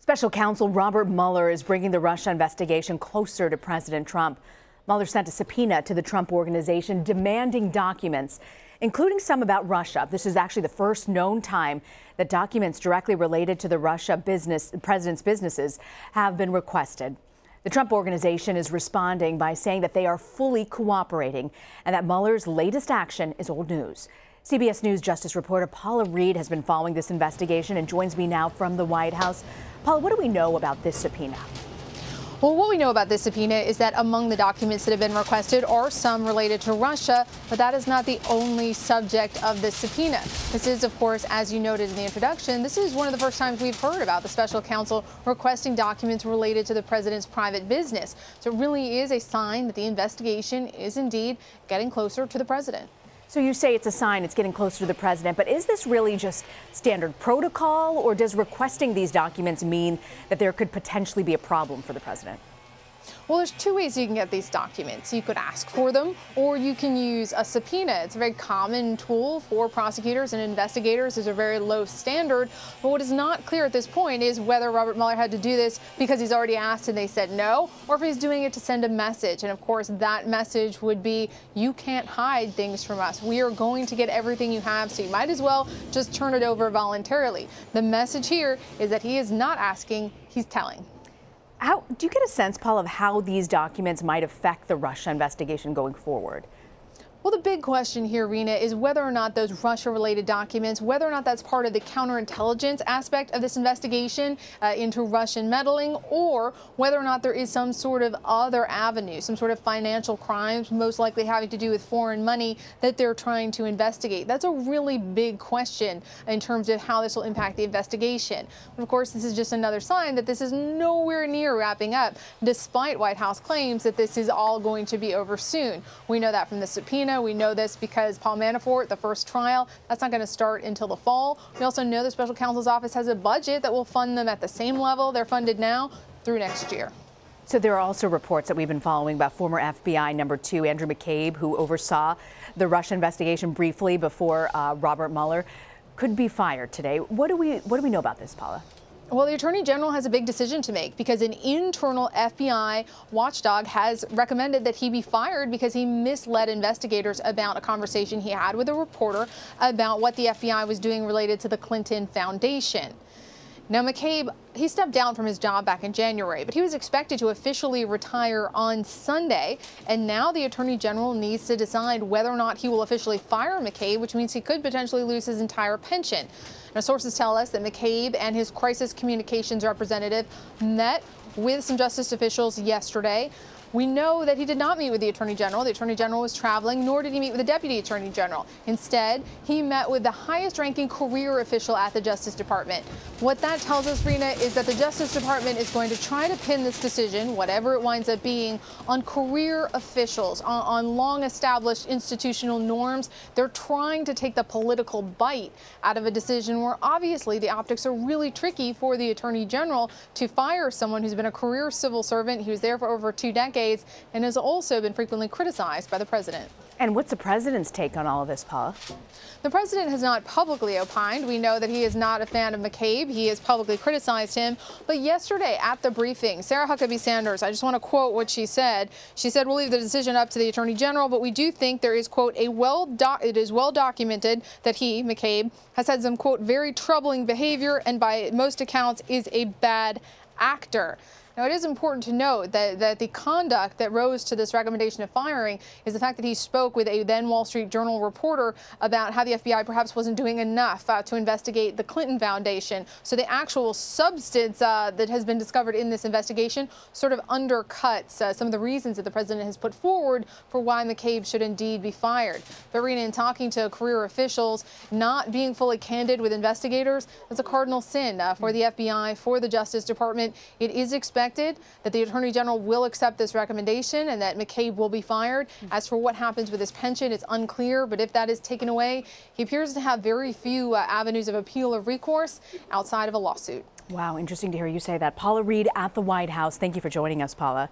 Special counsel Robert Mueller is bringing the Russia investigation closer to President Trump. Mueller sent a subpoena to the Trump organization demanding documents, including some about Russia. This is actually the first known time that documents directly related to the president's businesses have been requested. The Trump organization is responding by saying that they are fully cooperating and that Mueller's latest action is old news. CBS News Justice reporter Paula Reid has been following this investigation and joins me now from the White House. Paula, what do we know about this subpoena? Well, what we know about this subpoena is that among the documents that have been requested are some related to Russia, but that is not the only subject of this subpoena. This is, of course, as you noted in the introduction, this is one of the first times we've heard about the special counsel requesting documents related to the president's private business. So it really is a sign that the investigation is indeed getting closer to the president. So you say it's a sign it's getting closer to the president, but is this really just standard protocol, or does requesting these documents mean that there could potentially be a problem for the president? Well, there's two ways you can get these documents. You could ask for them, or you can use a subpoena. It's a very common tool for prosecutors and investigators. There's a very low standard. But what is not clear at this point is whether Robert Mueller had to do this because he's already asked and they said no, or if he's doing it to send a message. And of course, that message would be, you can't hide things from us. We are going to get everything you have, so you might as well just turn it over voluntarily. The message here is that he is not asking, he's telling. Do you get a sense, Paul, of how these documents might affect the Russia investigation going forward? Well, the big question here, Rena, is whether or not those Russia-related documents, whether or not that's part of the counterintelligence aspect of this investigation into Russian meddling, or whether or not there is some sort of other avenue, some sort of financial crimes, most likely having to do with foreign money that they're trying to investigate. That's a really big question in terms of how this will impact the investigation. But of course, this is just another sign that this is nowhere near wrapping up, despite White House claims that this is all going to be over soon. We know that from the subpoena. We know this because Paul Manafort, the first trial, that's not going to start until the fall. We also know the special counsel's office has a budget that will fund them at the same level they're funded now through next year. So there are also reports that we've been following about former FBI number 2 Andrew McCabe, who oversaw the Russia investigation briefly before Robert Mueller, could be fired today. What do we know about this, Paula? Well, the Attorney General has a big decision to make because an internal FBI watchdog has recommended that he be fired because he misled investigators about a conversation he had with a reporter about what the FBI was doing related to the Clinton Foundation. Now, McCabe, he stepped down from his job back in January, but he was expected to officially retire on Sunday. And now the Attorney General needs to decide whether or not he will officially fire McCabe, which means he could potentially lose his entire pension. Now, sources tell us that McCabe and his crisis communications representative met with some justice officials yesterday. We know that he did not meet with the Attorney General. The Attorney General was traveling, nor did he meet with the Deputy Attorney General. Instead, he met with the highest-ranking career official at the Justice Department. What that tells us, Rena, is that the Justice Department is going to try to pin this decision, whatever it winds up being, on career officials, on long-established institutional norms. They're trying to take the political bite out of a decision where obviously the optics are really tricky for the Attorney General to fire someone who's been a career civil servant. He was there for over 2 decades. And has also been frequently criticized by the president. And what's the president's take on all of this, Paula? The president has not publicly opined. We know that he is not a fan of McCabe. He has publicly criticized him. But yesterday at the briefing, Sarah Huckabee Sanders, I just want to quote what she said. She said, "We'll leave the decision up to the Attorney General, but we do think there is, quote, it is well documented that he, McCabe, has had some, quote, very troubling behavior and by most accounts is a bad actor." Now, it is important to note that the conduct that rose to this recommendation of firing is the fact that he spoke with a then Wall Street Journal reporter about how the FBI perhaps wasn't doing enough to investigate the Clinton Foundation. So the actual substance that has been discovered in this investigation sort of undercuts some of the reasons that the president has put forward for why McCabe should indeed be fired. But Rena, in talking to career officials, not being fully candid with investigators, that's a cardinal sin for the FBI, for the Justice Department. It is expected that the Attorney General will accept this recommendation and that McCabe will be fired. As for what happens with his pension, it's unclear, but if that is taken away, he appears to have very few avenues of appeal or recourse outside of a lawsuit. Wow, interesting to hear you say that. Paula Reid at the White House. Thank you for joining us, Paula.